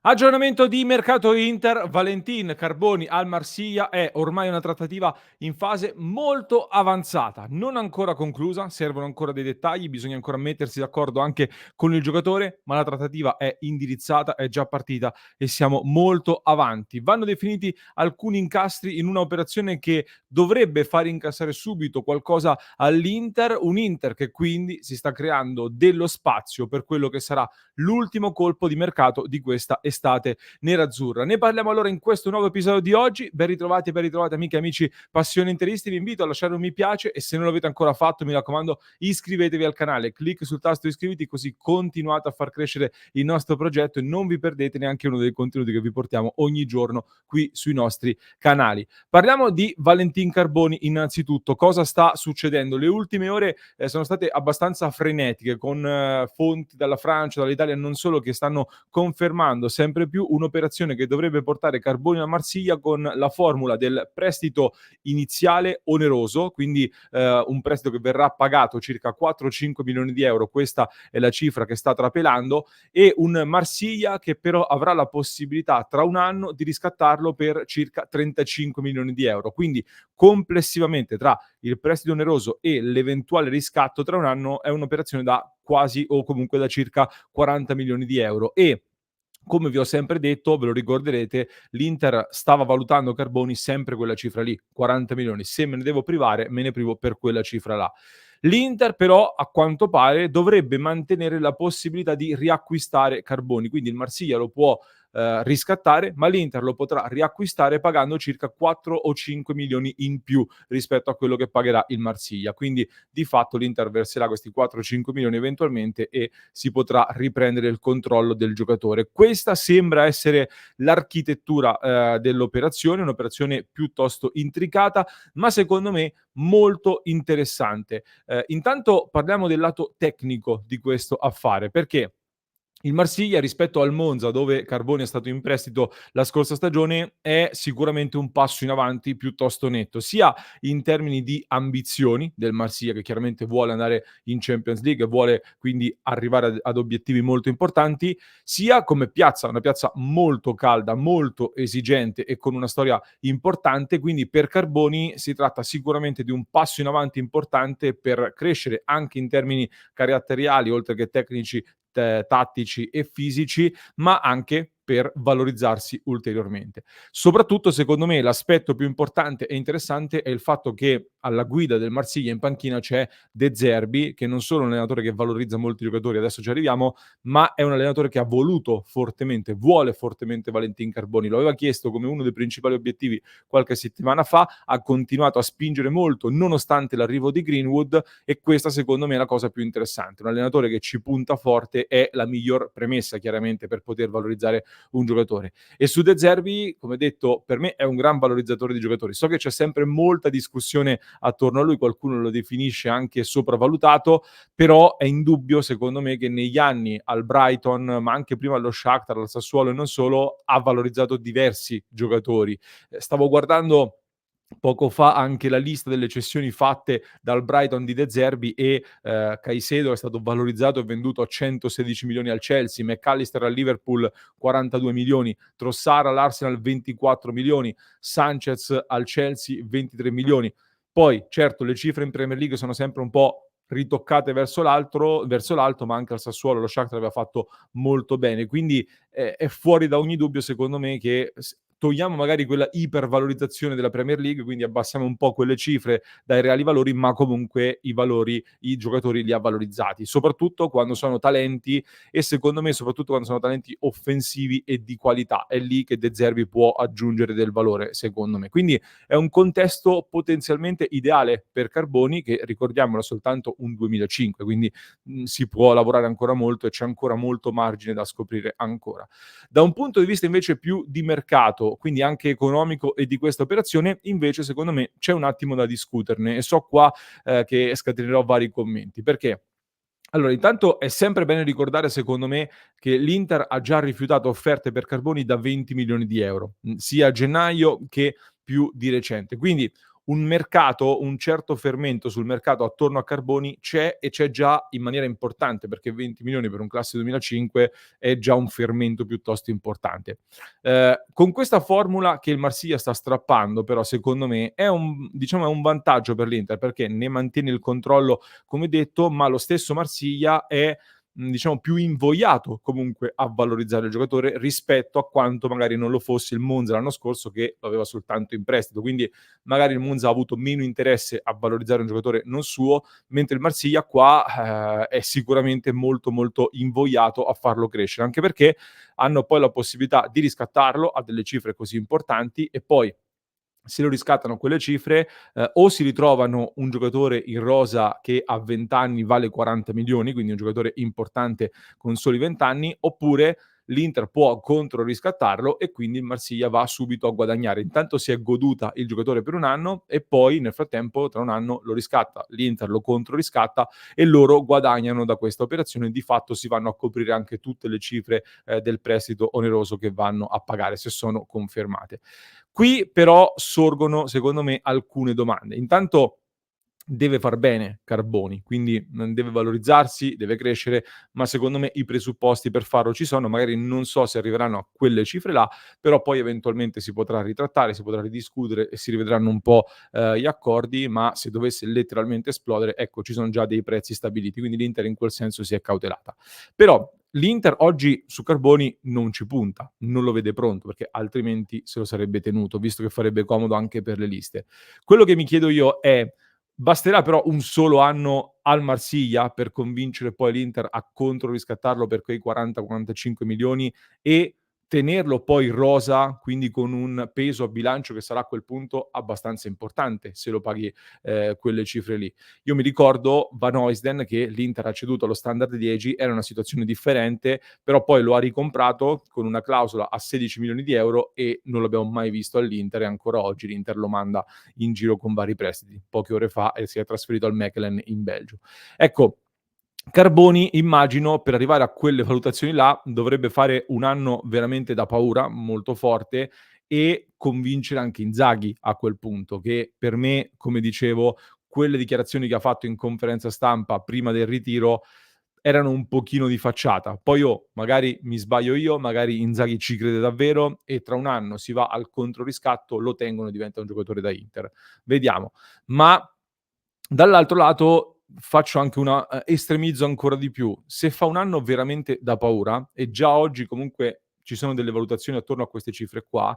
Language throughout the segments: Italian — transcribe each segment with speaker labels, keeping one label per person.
Speaker 1: Aggiornamento di mercato Inter, Valentin Carboni al Marsiglia è ormai una trattativa in fase molto avanzata, non ancora conclusa, servono ancora dei dettagli, bisogna ancora mettersi d'accordo anche con il giocatore, ma la trattativa è indirizzata, è già partita e siamo molto avanti. Vanno definiti alcuni incastri in una operazione che dovrebbe far incassare subito qualcosa all'Inter, un Inter che quindi si sta creando dello spazio per quello che sarà l'ultimo colpo di mercato di questa estate nerazzurra. Ne parliamo allora in questo nuovo episodio di oggi. Ben ritrovati amiche e amici passione interisti. Vi invito a lasciare un mi piace e se non l'avete ancora fatto, mi raccomando, iscrivetevi al canale. Clic sul tasto iscriviti così continuate a far crescere il nostro progetto e non vi perdete neanche uno dei contenuti che vi portiamo ogni giorno qui sui nostri canali. Parliamo di Valentin Carboni innanzitutto. Cosa sta succedendo? Le ultime ore sono state abbastanza frenetiche con fonti dalla Francia, dall'Italia, non solo, che stanno confermando sempre più un'operazione che dovrebbe portare Carboni a Marsiglia con la formula del prestito iniziale oneroso, quindi un prestito che verrà pagato circa 4-5 milioni di euro, questa è la cifra che sta trapelando, e un Marsiglia che però avrà la possibilità tra un anno di riscattarlo per circa 35 milioni di euro. Quindi complessivamente tra il prestito oneroso e l'eventuale riscatto tra un anno è un'operazione da quasi o comunque da circa 40 milioni di euro e come vi ho sempre detto, ve lo ricorderete, l'Inter stava valutando Carboni sempre quella cifra lì, 40 milioni. Se me ne devo privare, me ne privo per quella cifra là. L'Inter però, a quanto pare, dovrebbe mantenere la possibilità di riacquistare Carboni, quindi il Marsiglia lo può riscattare, ma l'Inter lo potrà riacquistare pagando circa 4 o 5 milioni in più rispetto a quello che pagherà il Marsiglia. Quindi di fatto l'Inter verserà questi 4-5 milioni eventualmente e si potrà riprendere il controllo del giocatore. Questa sembra essere l'architettura dell'operazione, un'operazione piuttosto intricata, ma secondo me molto interessante. Intanto parliamo del lato tecnico di questo affare, perché il Marsiglia rispetto al Monza, dove Carboni è stato in prestito la scorsa stagione, è sicuramente un passo in avanti piuttosto netto, sia in termini di ambizioni del Marsiglia, che chiaramente vuole andare in Champions League e vuole quindi arrivare ad obiettivi molto importanti, sia come piazza, una piazza molto calda, molto esigente e con una storia importante. Quindi per Carboni si tratta sicuramente di un passo in avanti importante per crescere anche in termini caratteriali, oltre che tecnici, tattici e fisici, ma anche per valorizzarsi ulteriormente. Soprattutto, secondo me, l'aspetto più importante e interessante è il fatto che alla guida del Marsiglia in panchina c'è De Zerbi, che non solo è un allenatore che valorizza molti giocatori, adesso ci arriviamo, ma è un allenatore che ha voluto fortemente, vuole fortemente Valentin Carboni. Lo aveva chiesto come uno dei principali obiettivi qualche settimana fa, ha continuato a spingere molto nonostante l'arrivo di Greenwood e questa secondo me è la cosa più interessante. Un allenatore che ci punta forte è la miglior premessa chiaramente per poter valorizzare un giocatore. E su De Zerbi, come detto, per me è un gran valorizzatore di giocatori. So che c'è sempre molta discussione attorno a lui, qualcuno lo definisce anche sopravvalutato, però è indubbio secondo me che negli anni al Brighton, ma anche prima allo Shakhtar, al Sassuolo e non solo, ha valorizzato diversi giocatori. Stavo guardando poco fa anche la lista delle cessioni fatte dal Brighton di De Zerbi e Caicedo è stato valorizzato e venduto a 116 milioni al Chelsea, McAllister al Liverpool 42 milioni, Trossard all'Arsenal 24 milioni, Sanchez al Chelsea 23 milioni. Poi certo le cifre in Premier League sono sempre un po' ritoccate verso l'alto, ma anche al Sassuolo lo Shakhtar aveva fatto molto bene, quindi è fuori da ogni dubbio secondo me che togliamo magari quella ipervalorizzazione della Premier League, quindi abbassiamo un po' quelle cifre dai reali valori, ma comunque i valori, i giocatori li ha valorizzati, soprattutto quando sono talenti e secondo me soprattutto quando sono talenti offensivi e di qualità. È lì che De Zerbi può aggiungere del valore, secondo me. Quindi è un contesto potenzialmente ideale per Carboni, che ricordiamolo è soltanto un 2005, quindi si può lavorare ancora molto e c'è ancora molto margine da scoprire ancora. Da un punto di vista invece più di mercato, quindi anche economico e di questa operazione, invece secondo me c'è un attimo da discuterne e so qua che scatenerò vari commenti. Perché? Allora, intanto è sempre bene ricordare, secondo me, che l'Inter ha già rifiutato offerte per Carboni da 20 milioni di euro, sia a gennaio che più di recente. Quindi un mercato, un certo fermento sul mercato attorno a Carboni c'è e c'è già in maniera importante, perché 20 milioni per un classe 2005 è già un fermento piuttosto importante. Con questa formula che il Marsiglia sta strappando, però, secondo me è diciamo, è un vantaggio per l'Inter, perché ne mantiene il controllo, come detto, ma lo stesso Marsiglia è diciamo più invogliato comunque a valorizzare il giocatore rispetto a quanto magari non lo fosse il Monza l'anno scorso, che lo aveva soltanto in prestito. Quindi magari il Monza ha avuto meno interesse a valorizzare un giocatore non suo, mentre il Marsiglia qua è sicuramente molto molto invogliato a farlo crescere, anche perché hanno poi la possibilità di riscattarlo a delle cifre così importanti e poi se lo riscattano a quelle cifre, o si ritrovano un giocatore in rosa che a 20 anni vale 40 milioni, quindi un giocatore importante con soli 20 anni, oppure l'Inter può controriscattarlo e quindi il Marsiglia va subito a guadagnare. Intanto si è goduta il giocatore per 1 anno e poi nel frattempo tra 1 anno lo riscatta, l'Inter lo controriscatta e loro guadagnano da questa operazione. Di fatto si vanno a coprire anche tutte le cifre, del prestito oneroso che vanno a pagare se sono confermate. Qui però sorgono, secondo me, alcune domande. Intanto deve far bene Carboni, quindi deve valorizzarsi, deve crescere, ma secondo me i presupposti per farlo ci sono. Magari non so se arriveranno a quelle cifre là, però poi eventualmente si potrà ritrattare, si potrà ridiscutere e si rivedranno un po', gli accordi, ma se dovesse letteralmente esplodere, ecco, ci sono già dei prezzi stabiliti, quindi l'Inter in quel senso si è cautelata. Però l'Inter oggi su Carboni non ci punta, non lo vede pronto, perché altrimenti se lo sarebbe tenuto, visto che farebbe comodo anche per le liste. Quello che mi chiedo io è: basterà però un solo anno al Marsiglia per convincere poi l'Inter a controriscattarlo per quei 40, 45 milioni e tenerlo poi in rosa, quindi con un peso a bilancio che sarà a quel punto abbastanza importante se lo paghi, quelle cifre lì. Io mi ricordo Van Oisden che l'Inter ha ceduto allo Standard Liegi, era una situazione differente, però poi lo ha ricomprato con una clausola a 16 milioni di euro e non l'abbiamo mai visto all'Inter e ancora oggi l'Inter lo manda in giro con vari prestiti. Poche ore fa si è trasferito al Mechelen in Belgio. Ecco, Carboni immagino per arrivare a quelle valutazioni là dovrebbe fare un anno veramente da paura, molto forte e convincere anche Inzaghi a quel punto, che per me, come dicevo, quelle dichiarazioni che ha fatto in conferenza stampa prima del ritiro erano un pochino di facciata. Poi magari mi sbaglio io, magari Inzaghi ci crede davvero e tra un anno si va al controriscatto, lo tengono e diventa un giocatore da Inter. Vediamo. Ma dall'altro lato faccio anche una estremizzo ancora di più. Se fa un anno veramente da paura e già oggi comunque ci sono delle valutazioni attorno a queste cifre qua,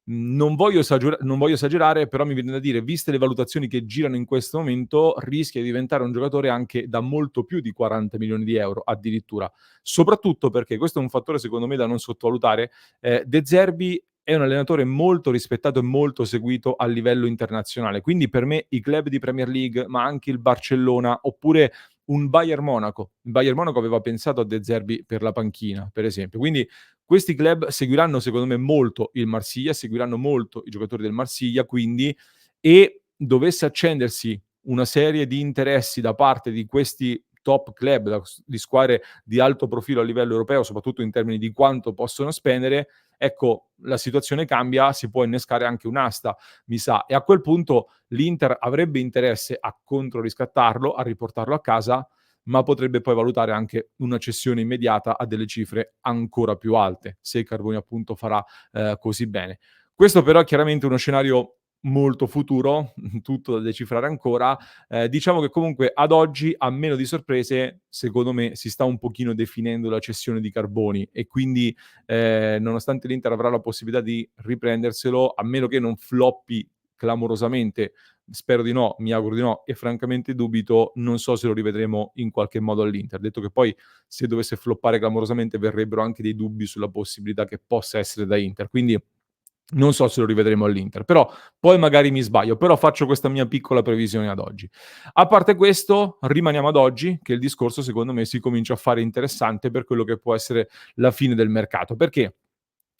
Speaker 1: non voglio esagerare, però mi viene da dire, viste le valutazioni che girano in questo momento, rischia di diventare un giocatore anche da molto più di 40 milioni di euro addirittura. Soprattutto perché, questo è un fattore secondo me da non sottovalutare, De Zerbi è un allenatore molto rispettato e molto seguito a livello internazionale. Quindi per me i club di Premier League, ma anche il Barcellona, oppure un Bayern Monaco. Il Bayern Monaco aveva pensato a De Zerbi per la panchina, per esempio. Quindi questi club seguiranno secondo me molto il Marsiglia, seguiranno molto i giocatori del Marsiglia, quindi e dovesse accendersi una serie di interessi da parte di questi top club, di squadre di alto profilo a livello europeo, soprattutto in termini di quanto possono spendere, ecco, la situazione cambia, si può innescare anche un'asta, mi sa. E a quel punto l'Inter avrebbe interesse a controriscattarlo, a riportarlo a casa, ma potrebbe poi valutare anche una cessione immediata a delle cifre ancora più alte, se Carboni appunto farà così bene. Questo però è chiaramente uno scenario molto futuro, tutto da decifrare ancora. Diciamo che comunque ad oggi, a meno di sorprese, secondo me si sta un pochino definendo la cessione di Carboni e quindi nonostante l'Inter avrà la possibilità di riprenderselo, a meno che non floppi clamorosamente, spero di no, mi auguro di no e francamente dubito, non so se lo rivedremo in qualche modo all'Inter. Detto che poi se dovesse floppare clamorosamente verrebbero anche dei dubbi sulla possibilità che possa essere da Inter, quindi non so se lo rivedremo all'Inter, però poi magari mi sbaglio, però faccio questa mia piccola previsione ad oggi. A parte questo, rimaniamo ad oggi, che il discorso secondo me si comincia a fare interessante per quello che può essere la fine del mercato. Perché?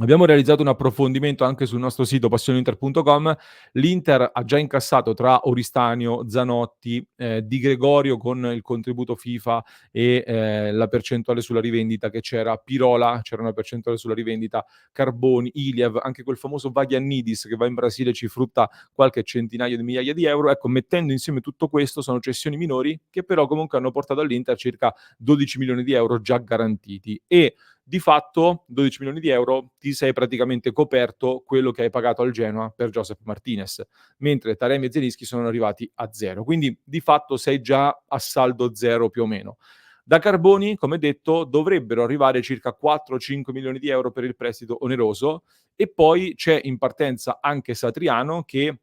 Speaker 1: Abbiamo realizzato un approfondimento anche sul nostro sito passioneinter.com. L'Inter ha già incassato tra Oristanio, Zanotti, Di Gregorio con il contributo FIFA e, la percentuale sulla rivendita che c'era, Pirola, c'era una percentuale sulla rivendita, Carboni, Iliev, anche quel famoso Vagiannidis che va in Brasile, ci frutta qualche centinaio di migliaia di euro. Ecco, mettendo insieme tutto questo sono cessioni minori che però comunque hanno portato all'Inter circa 12 milioni di euro già garantiti e di fatto 12 milioni di euro ti sei praticamente coperto quello che hai pagato al Genoa per Joseph Martinez, mentre Taremi e Zielinski sono arrivati a 0. Quindi di fatto sei già a saldo 0 più o meno. Da Carboni, come detto, dovrebbero arrivare circa 4-5 milioni di euro per il prestito oneroso e poi c'è in partenza anche Satriano che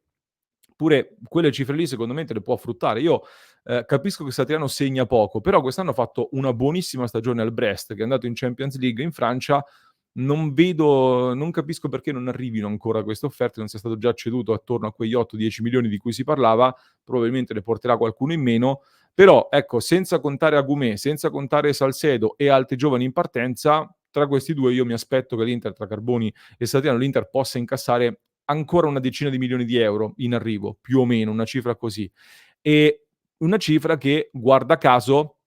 Speaker 1: pure quelle cifre lì secondo me te le può fruttare. Io, capisco che Satriano segna poco, però quest'anno ha fatto una buonissima stagione al Brest, che è andato in Champions League in Francia. Non capisco perché non arrivino ancora queste offerte, non sia stato già ceduto attorno a quegli 8-10 milioni di cui si parlava, probabilmente ne porterà qualcuno in meno, però ecco, senza contare Agumé, senza contare Salcedo e altri giovani in partenza, tra questi 2 io mi aspetto che l'Inter, tra Carboni e Satriano, l'Inter possa incassare ancora una decina di milioni di euro in arrivo, più o meno, una cifra così. E una cifra che, guarda caso,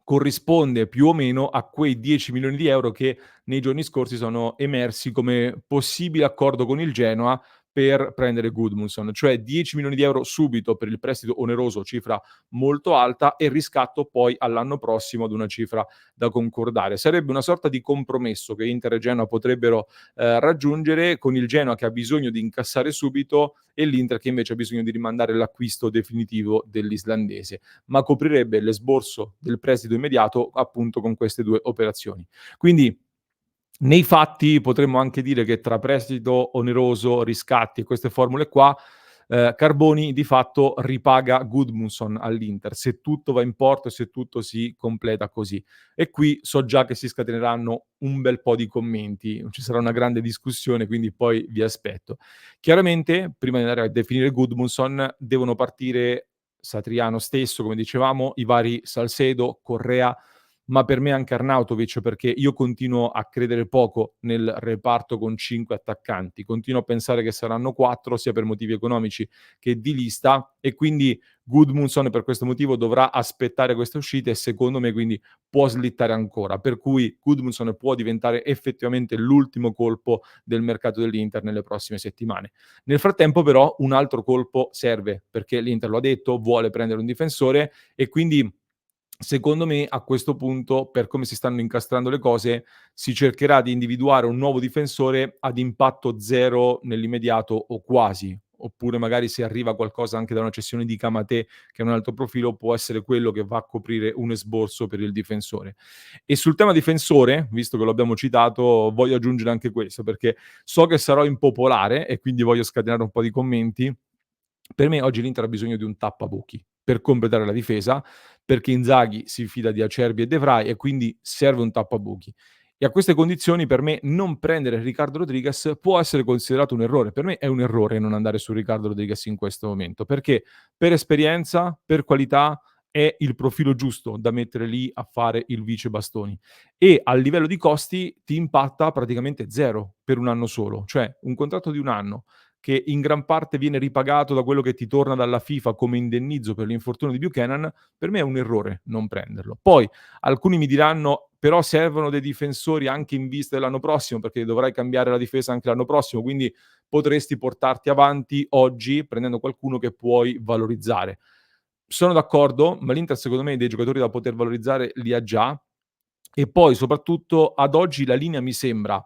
Speaker 1: corrisponde più o meno a quei 10 milioni di euro che nei giorni scorsi sono emersi come possibile accordo con il Genoa per prendere Gudmundsson, cioè 10 milioni di euro subito per il prestito oneroso, cifra molto alta, e il riscatto poi all'anno prossimo ad una cifra da concordare. Sarebbe una sorta di compromesso che Inter e Genoa potrebbero raggiungere, con il Genoa che ha bisogno di incassare subito e l'Inter che invece ha bisogno di rimandare l'acquisto definitivo dell'islandese, ma coprirebbe l'esborso del prestito immediato appunto con queste 2 operazioni. Quindi nei fatti potremmo anche dire che tra prestito oneroso, riscatti e queste formule qua, Carboni di fatto ripaga Gudmundsson all'Inter, se tutto va in porto e se tutto si completa così. E qui so già che si scateneranno un bel po' di commenti, ci sarà una grande discussione, quindi poi vi aspetto. Chiaramente, prima di andare a definire Gudmundsson, devono partire Satriano stesso, come dicevamo, i vari Salcedo, Correa, ma per me anche Arnautovic, perché io continuo a credere poco nel reparto con 5 attaccanti. Continuo a pensare che saranno 4, sia per motivi economici che di lista, e quindi Gudmundsson per questo motivo dovrà aspettare queste uscite e secondo me quindi può slittare ancora. Per cui Gudmundsson può diventare effettivamente l'ultimo colpo del mercato dell'Inter nelle prossime settimane. Nel frattempo però un altro colpo serve, perché l'Inter lo ha detto, vuole prendere un difensore e quindi secondo me a questo punto, per come si stanno incastrando le cose, si cercherà di individuare un nuovo difensore ad impatto zero nell'immediato o quasi, oppure magari se arriva qualcosa anche da una cessione di Camatè, che è un altro profilo, può essere quello che va a coprire un esborso per il difensore. E sul tema difensore, visto che lo abbiamo citato, voglio aggiungere anche questo, perché so che sarò impopolare e quindi voglio scatenare un po' di commenti. Per me oggi l'Inter ha bisogno di un tappabuchi per completare la difesa, perché Inzaghi si fida di Acerbi e De Vrij e quindi serve un tappabuchi. E a queste condizioni per me non prendere Riccardo Rodriguez può essere considerato un errore. Per me è un errore non andare su Riccardo Rodriguez in questo momento, perché per esperienza, per qualità è il profilo giusto da mettere lì a fare il vice Bastoni e a livello di costi ti impatta praticamente 0 per 1 anno solo, cioè un contratto di 1 anno che in gran parte viene ripagato da quello che ti torna dalla FIFA come indennizzo per l'infortunio di Buchanan, per me è un errore non prenderlo. Poi alcuni mi diranno: "Però servono dei difensori anche in vista dell'anno prossimo, perché dovrai cambiare la difesa anche l'anno prossimo, quindi potresti portarti avanti oggi prendendo qualcuno che puoi valorizzare." Sono d'accordo, ma l'Inter secondo me dei giocatori da poter valorizzare li ha già e poi soprattutto ad oggi la linea mi sembra,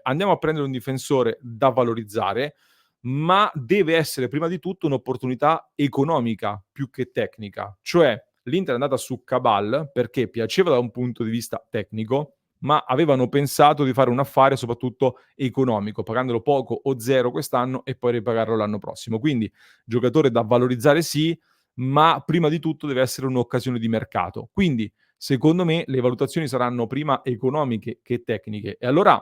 Speaker 1: andiamo a prendere un difensore da valorizzare, ma deve essere prima di tutto un'opportunità economica più che tecnica. Cioè l'Inter è andata su Cabal perché piaceva da un punto di vista tecnico, ma avevano pensato di fare un affare soprattutto economico, pagandolo poco o 0 quest'anno e poi ripagarlo l'anno prossimo. Quindi giocatore da valorizzare sì, ma prima di tutto deve essere un'occasione di mercato. Quindi secondo me le valutazioni saranno prima economiche che tecniche e allora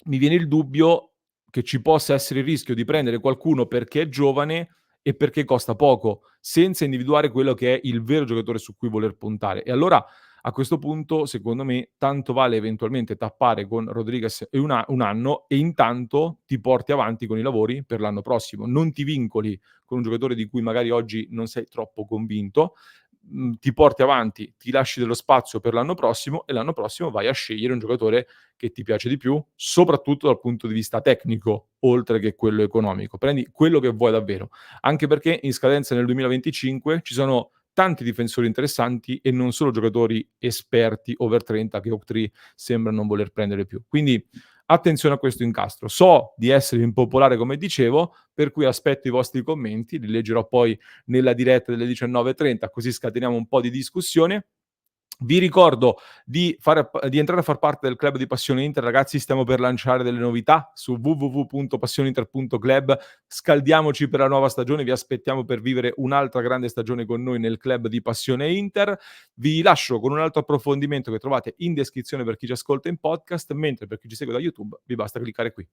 Speaker 1: mi viene il dubbio che ci possa essere il rischio di prendere qualcuno perché è giovane e perché costa poco, senza individuare quello che è il vero giocatore su cui voler puntare. E allora A questo punto, secondo me, tanto vale eventualmente tappare con Rodriguez e un anno e intanto ti porti avanti con i lavori per l'anno prossimo. Non ti vincoli con un giocatore di cui magari oggi non sei troppo convinto, ti porti avanti, ti lasci dello spazio per l'anno prossimo e l'anno prossimo vai a scegliere un giocatore che ti piace di più, soprattutto dal punto di vista tecnico, oltre che quello economico. Prendi quello che vuoi davvero, anche perché in scadenza nel 2025 ci sono tanti difensori interessanti e non solo giocatori esperti over 30 che Oaktree sembra non voler prendere più. Quindi attenzione a questo incastro. So di essere impopolare come dicevo, per cui aspetto i vostri commenti, li leggerò poi nella diretta delle 19:30, così scateniamo un po' di discussione. Vi ricordo di entrare a far parte del club di Passione Inter. Ragazzi, stiamo per lanciare delle novità su www.passioneinter.club. Scaldiamoci per la nuova stagione, vi aspettiamo per vivere un'altra grande stagione con noi nel club di Passione Inter. Vi lascio con un altro approfondimento che trovate in descrizione per chi ci ascolta in podcast, mentre per chi ci segue da YouTube vi basta cliccare qui.